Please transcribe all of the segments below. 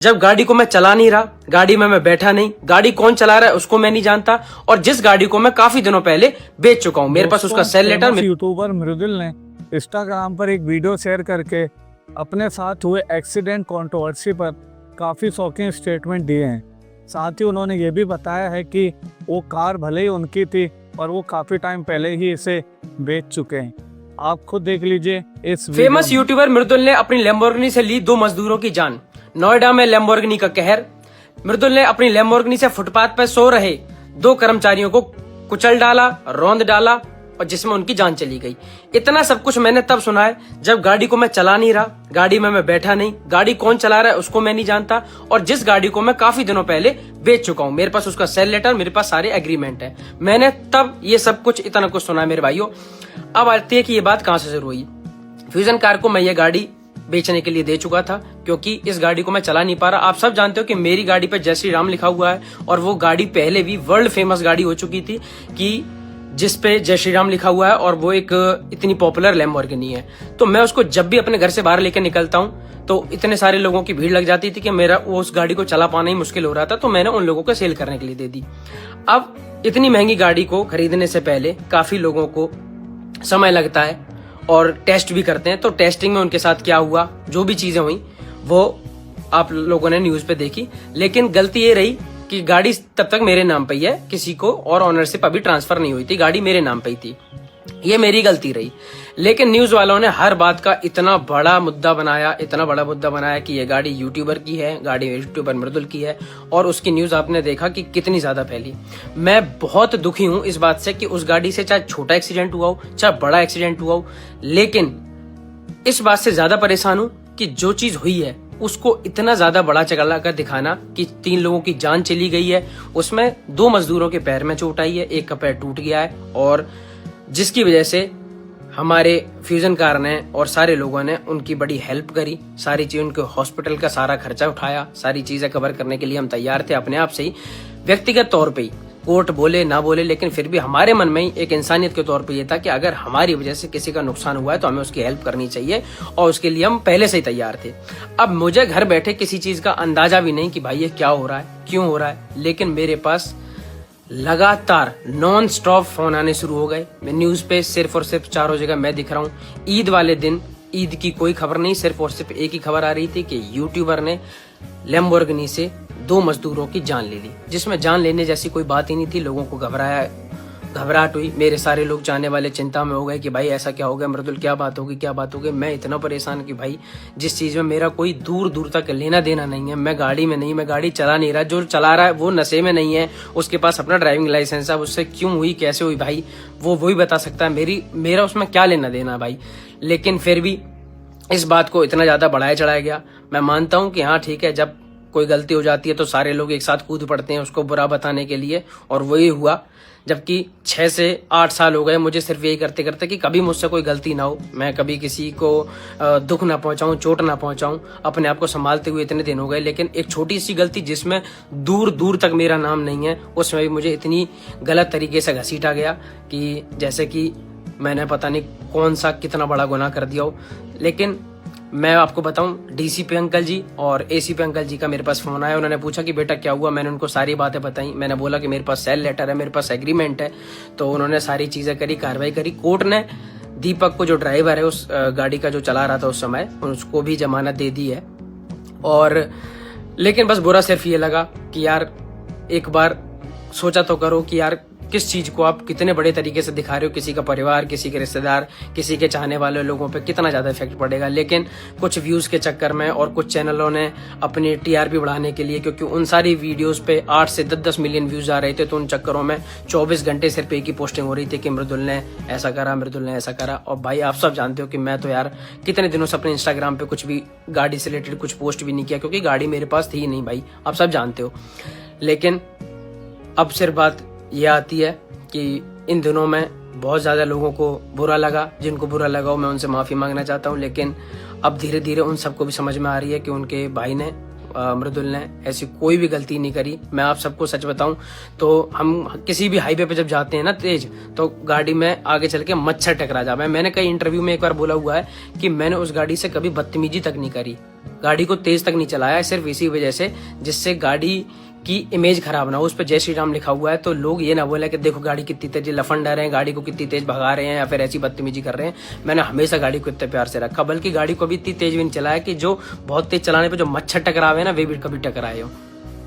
जब गाड़ी को मैं चला नहीं रहा, गाड़ी में मैं बैठा नहीं, गाड़ी कौन चला रहा है उसको मैं नहीं जानता, और जिस गाड़ी को मैं काफी दिनों पहले बेच चुका हूं, मेरे पास उसका सेल लेटर। यूट्यूबर मृदुल ने इंस्टाग्राम पर एक वीडियो शेयर करके अपने साथ हुए एक्सीडेंट कंट्रोवर्सी पर काफी शॉकिंग स्टेटमेंट दिए हैं। साथ ही उन्होंने ये भी बताया है कि वो कार भले ही उनकी थी और वो काफी टाइम पहले ही इसे बेच चुके हैं। आप खुद देख लीजिए इस फेमस यूट्यूबर मृदुल ने अपनी लैम्बोर्गिनी से ली 2 मजदूरों की जान। नोएडा में लैम्बोर्गिनी का कहर। मृदुल ने अपनी लैम्बोर्गिनी से फुटपाथ पर सो रहे 2 कर्मचारियों को कुचल डाला, रौंद डाला और जिसमें उनकी जान चली गई। इतना सब कुछ मैंने तब सुना है जब गाड़ी को मैं चला नहीं रहा, गाड़ी में मैं बैठा नहीं, गाड़ी कौन चला रहा है उसको मैं नहीं जानता, और जिस गाड़ी को मैं काफी दिनों पहले बेच चुका हूं, मेरे पास उसका सेल लेटर, मेरे पास सारे एग्रीमेंट है। मैंने तब ये सब कुछ इतना कुछ सुना है मेरे भाइयों। अब आती है कि ये बात कहां से शुरू हुई। फ्यूजन कार को मैं ये गाड़ी बेचने के लिए दे चुका था क्योंकि इस गाड़ी को मैं चला नहीं पा रहा। आप सब जानते हो कि मेरी गाड़ी पे जय श्री राम लिखा हुआ है और वो गाड़ी पहले भी वर्ल्ड फेमस गाड़ी हो चुकी थी कि जिस पे जय श्री राम लिखा हुआ है, और वो एक इतनी पॉपुलर लैम्बोर्गिनी है। तो मैं उसको जब भी अपने घर से बाहर लेकर निकलता हूँ तो इतने सारे लोगों की भीड़ लग जाती थी कि मेरा उस गाड़ी को चला पाना ही मुश्किल हो रहा था, तो मैंने उन लोगों को सेल करने के लिए दे दी। अब इतनी महंगी गाड़ी को खरीदने से पहले काफी लोगों को समय लगता है और टेस्ट भी करते हैं, तो टेस्टिंग में उनके साथ क्या हुआ, जो भी चीजें हुई वो आप लोगों ने न्यूज पे देखी। लेकिन गलती ये रही कि गाड़ी तब तक मेरे नाम पे ही है, किसी को और ओनरशिप अभी ट्रांसफर नहीं हुई थी, गाड़ी मेरे नाम पे ही थी। ये मेरी गलती रही। लेकिन न्यूज वालों ने हर बात का इतना बड़ा मुद्दा बनाया कि ये गाड़ी यूट्यूबर की है, गाड़ी यूट्यूबर मृदुल की है, और उसकी न्यूज आपने देखा कि कितनी ज्यादा फैली। मैं बहुत दुखी हूं इस बात से कि उस गाड़ी से चाहे छोटा एक्सीडेंट हुआ हो चाहे बड़ा एक्सीडेंट हुआ हो, लेकिन इस बात से ज्यादा परेशान हूं कि जो चीज हुई है उसको इतना ज्यादा बड़ा चला कर दिखाना कि 3 लोगों की जान चली गई है, उसमें 2 मजदूरों के पैर में चोट आई है, एक का पैर टूट गया है, और जिसकी वजह से हमारे फ्यूजन कार ने और सारे लोगों ने उनकी बड़ी हेल्प करी, सारी चीज उनके हॉस्पिटल का सारा खर्चा उठाया, सारी चीजें कवर करने के लिए हम तैयार थे अपने आप से ही, व्यक्तिगत तौर पे ही। कोर्ट बोले ना बोले, लेकिन फिर भी हमारे मन में ही एक इंसानियत के तौर पे ये था कि अगर हमारी वजह से किसी का नुकसान हुआ है तो हमें उसकी हेल्प करनी चाहिए, और उसके लिए हम पहले से ही तैयार थे। अब मुझे घर बैठे किसी चीज का अंदाजा भी नहीं कि भाई ये क्या हो रहा है, क्यों हो रहा है, लेकिन मेरे पास लगातार नॉन स्टॉप फोन आने शुरू हो गए। मैं न्यूज पे सिर्फ और सिर्फ चारों जगह मैं दिख रहा हूँ। ईद वाले दिन ईद की कोई खबर नहीं, सिर्फ और सिर्फ एक ही खबर आ रही थी कि यूट्यूबर ने लैम्बोर्गिनी से 2 मजदूरों की जान ले ली, जिसमें जान लेने जैसी कोई बात ही नहीं थी। लोगों को घबराहट हुई। मेरे सारे लोग जाने वाले चिंता में हो गए कि भाई ऐसा क्या हो गया मृदुल, क्या बात होगी। मैं इतना परेशान कि भाई जिस चीज में मेरा कोई दूर दूर तक लेना देना नहीं है, मैं गाड़ी में नहीं, मैं गाड़ी चला नहीं रहा, जो चला रहा है वो नशे में नहीं है, उसके पास अपना ड्राइविंग लाइसेंस है, उससे क्यों हुई कैसे हुई भाई वो वही बता सकता है, मेरा उसमें क्या लेना देना भाई। लेकिन फिर भी इस बात को इतना ज्यादा बढ़ाया चढ़ाया गया। मैं मानता हूं कि हाँ ठीक है, जब कोई गलती हो जाती है तो सारे लोग एक साथ कूद पड़ते हैं उसको बुरा बताने के लिए, और वही हुआ। जबकि 6 से 8 साल हो गए मुझे सिर्फ यही करते करते कि कभी मुझसे कोई गलती ना हो, मैं कभी किसी को दुख ना पहुंचाऊं, चोट ना पहुंचाऊं, अपने आप को संभालते हुए इतने दिन हो गए। लेकिन एक छोटी सी गलती जिसमें दूर दूर तक मेरा नाम नहीं है, उसमें भी मुझे इतनी गलत तरीके से घसीटा गया कि जैसे कि मैंने पता नहीं कौन सा कितना बड़ा गुनाह कर दिया हो। लेकिन मैं आपको बताऊं, डीसीपी अंकल जी और एसीपी अंकल जी का मेरे पास फोन आया। उन्होंने पूछा कि बेटा क्या हुआ, मैंने उनको सारी बातें बताई। मैंने बोला कि मेरे पास सेल लेटर है, मेरे पास एग्रीमेंट है, तो उन्होंने सारी चीजें करी, कार्रवाई करी। कोर्ट ने दीपक को, जो ड्राइवर है उस गाड़ी का जो चला रहा था उस समय, उसको भी जमानत दे दी है। और लेकिन बस बुरा सिर्फ ये लगा कि यार एक बार सोचा तो करो कि यार किस चीज को आप कितने बड़े तरीके से दिखा रहे हो, किसी का परिवार, किसी के रिश्तेदार, किसी के चाहने वाले लोगों पे कितना ज्यादा इफेक्ट पड़ेगा। लेकिन कुछ व्यूज के चक्कर में और कुछ चैनलों ने अपनी टीआरपी बढ़ाने के लिए, क्योंकि उन सारी वीडियोस पे 8 से 10 मिलियन व्यूज आ रहे थे, तो उन चक्करों में 24 घंटे सिर्फ एक ही पोस्टिंग हो रही थी कि मृदुल ने ऐसा करा, मृदुल ने ऐसा करा। और भाई आप सब जानते हो कि मैं तो यार कितने दिनों से अपने इंस्टाग्राम पे कुछ भी गाड़ी से रिलेटेड कुछ पोस्ट भी नहीं किया, क्योंकि गाड़ी मेरे पास थी ही नहीं भाई, आप सब जानते हो। लेकिन अब सिर्फ बात यह आती है कि इन दिनों में बहुत ज्यादा लोगों को बुरा लगा, जिनको बुरा लगा हो मैं उनसे माफी मांगना चाहता हूं। लेकिन अब धीरे धीरे उन सबको भी समझ में आ रही है कि उनके भाई ने, मृदुल ने ऐसी कोई भी गलती नहीं करी। मैं आप सबको सच बताऊं तो हम किसी भी हाईवे पे जब जाते हैं ना तेज, तो गाड़ी में आगे चल के मच्छर टकरा जाता है। मैंने कई इंटरव्यू में एक बार बोला हुआ है कि मैंने उस गाड़ी से कभी बदतमीजी तक नहीं करी, गाड़ी को तेज तक नहीं चलाया, सिर्फ इसी वजह से जिससे गाड़ी की इमेज खराब ना हो। उस पर जय श्री राम लिखा हुआ है, तो लोग ये ना बोले कि देखो गाड़ी कितनी तेज लफंडा रहे हैं, गाड़ी को कितनी तेज भगा रहे हैं या फिर ऐसी बदतमीजी कर रहे हैं। मैंने हमेशा गाड़ी को इतने प्यार से रखा, बल्कि गाड़ी को भी इतनी तेज भी नहीं चलाया कि जो बहुत तेज चलाने पे जो मच्छर टकरावे ना वे भी कभी टकराए हो।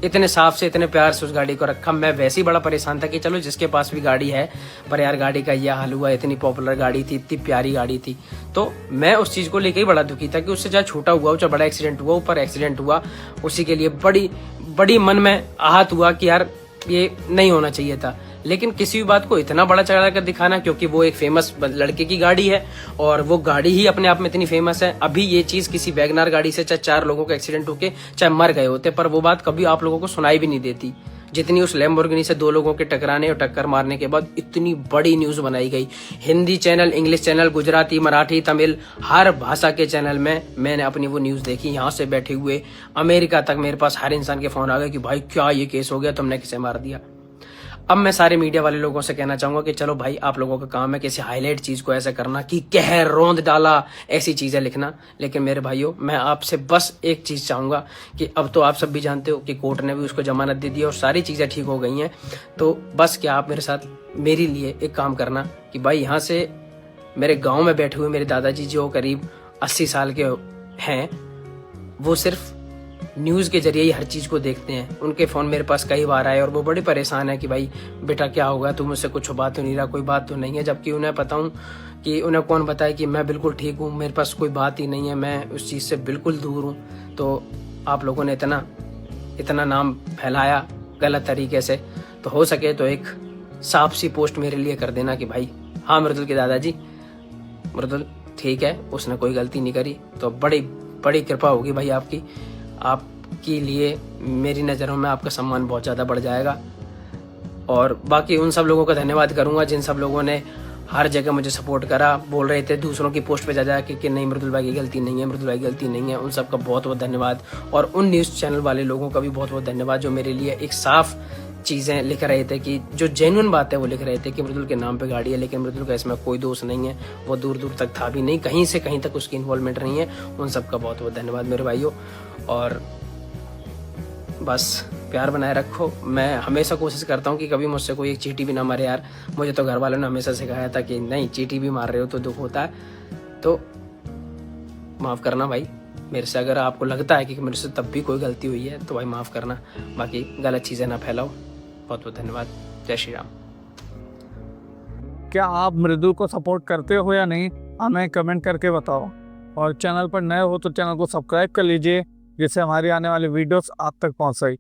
इतने साफ से इतने प्यार से उस गाड़ी को रखा। मैं वैसे ही बड़ा परेशान था कि चलो जिसके पास भी गाड़ी है, पर यार गाड़ी का यह हाल हुआ। इतनी पॉपुलर गाड़ी थी, इतनी प्यारी गाड़ी थी, तो मैं उस चीज को लेकर ही बड़ा दुखी था कि उससे चाहे छोटा हुआ चाहे बड़ा एक्सीडेंट हुआ, ऊपर एक्सीडेंट हुआ, उसी के लिए बड़ी मन में आहत हुआ कि यार ये नहीं होना चाहिए था। लेकिन किसी भी बात को इतना बड़ा चढ़ा कर दिखाना, क्योंकि वो एक फेमस लड़के की गाड़ी है और वो गाड़ी ही अपने आप में इतनी फेमस है। अभी ये चीज किसी वैगनार गाड़ी से चाहे 4 लोगों का एक्सीडेंट होके चाहे मर गए होते, पर वो बात कभी आप लोगों को सुनाई भी नहीं देती, जितनी उस लैम्बोर्गिनी से 2 लोगों के टकराने और टक्कर मारने के बाद इतनी बड़ी न्यूज बनाई गई। Hindi channel, English channel, Gujarati, Marathi, Tamil, हर भाषा के चैनल में मैंने अपनी वो न्यूज देखी। यहाँ से बैठे हुए अमेरिका तक मेरे पास हर इंसान के फोन आ गए कि भाई क्या ये केस हो गया, तुमने किसे मार दिया। अब मैं सारे मीडिया वाले लोगों से कहना चाहूंगा कि चलो भाई, आप लोगों का काम है किसी हाईलाइट चीज को ऐसा करना कि कहर रौंद डाला, ऐसी चीजें लिखना। लेकिन मेरे भाइयों, मैं आपसे बस एक चीज चाहूंगा कि अब तो आप सब भी जानते हो कि कोर्ट ने भी उसको जमानत दे दी और सारी चीजें ठीक हो गई हैं। तो बस क्या आप मेरे साथ मेरे लिए एक काम करना कि भाई, यहाँ से मेरे गाँव में बैठे हुए मेरे दादाजी जो करीब 80 साल के हैं, वो सिर्फ न्यूज़ के जरिए ही हर चीज़ को देखते हैं। उनके फ़ोन मेरे पास कई बार आए और वो बड़े परेशान है कि भाई बेटा क्या होगा, तुम मुझसे कुछ छुपा तो नहीं रहा, कोई बात तो नहीं है। जबकि उन्हें पता हूँ कि उन्हें कौन बताए कि मैं बिल्कुल ठीक हूँ, मेरे पास कोई बात ही नहीं है, मैं उस चीज़ से बिल्कुल दूर हूँ। तो आप लोगों ने इतना नाम फैलाया गलत तरीके से, तो हो सके तो एक साफ सी पोस्ट मेरे लिए कर देना कि भाई हाँ मृदुल के दादाजी, मृदुल ठीक है, उसने कोई गलती नहीं करी। तो बड़ी बड़ी कृपा होगी भाई आपके लिए, मेरी नज़रों में आपका सम्मान बहुत ज़्यादा बढ़ जाएगा। और बाकी उन सब लोगों का धन्यवाद करूंगा जिन सब लोगों ने हर जगह मुझे सपोर्ट करा, बोल रहे थे दूसरों की पोस्ट पे जा जा कि नहीं मृदुल भाई की गलती नहीं है, मृदुल भाई की गलती नहीं है। उन सब का बहुत बहुत धन्यवाद। और उन न्यूज़ चैनल वाले लोगों का भी बहुत बहुत धन्यवाद जो मेरे लिए एक साफ चीज़ें लिख रहे थे, कि जो जेन्युइन बात है वो लिख रहे थे कि मृदुल के नाम पे गाड़ी है, लेकिन मृदुल का इसमें कोई दोष नहीं है, वो दूर दूर तक था भी नहीं, कहीं से कहीं तक उसकी इन्वॉल्वमेंट नहीं है। उन सब का बहुत बहुत धन्यवाद मेरे भाइयों। और बस प्यार बनाए रखो। मैं हमेशा कोशिश करता हूँ कि कभी मुझसे कोई एक चींटी भी ना मारे यार। मुझे तो घर वालों ने हमेशा सिखाया था कि नहीं, चींटी भी मार रहे हो तो दुख होता है, तो माफ़ करना भाई मेरे से। अगर आपको लगता है कि मेरे से तब भी कोई गलती हुई है तो भाई माफ़ करना, बाकी गलत चीज़ें ना फैलाओ। बहुत बहुत धन्यवाद। जय श्री राम। क्या आप मृदुल को सपोर्ट करते हो या नहीं, हमें कमेंट करके बताओ। और चैनल पर नए हो तो चैनल को सब्सक्राइब कर लीजिए, जिससे हमारी आने वाली वीडियोस आप तक पहुंच सके।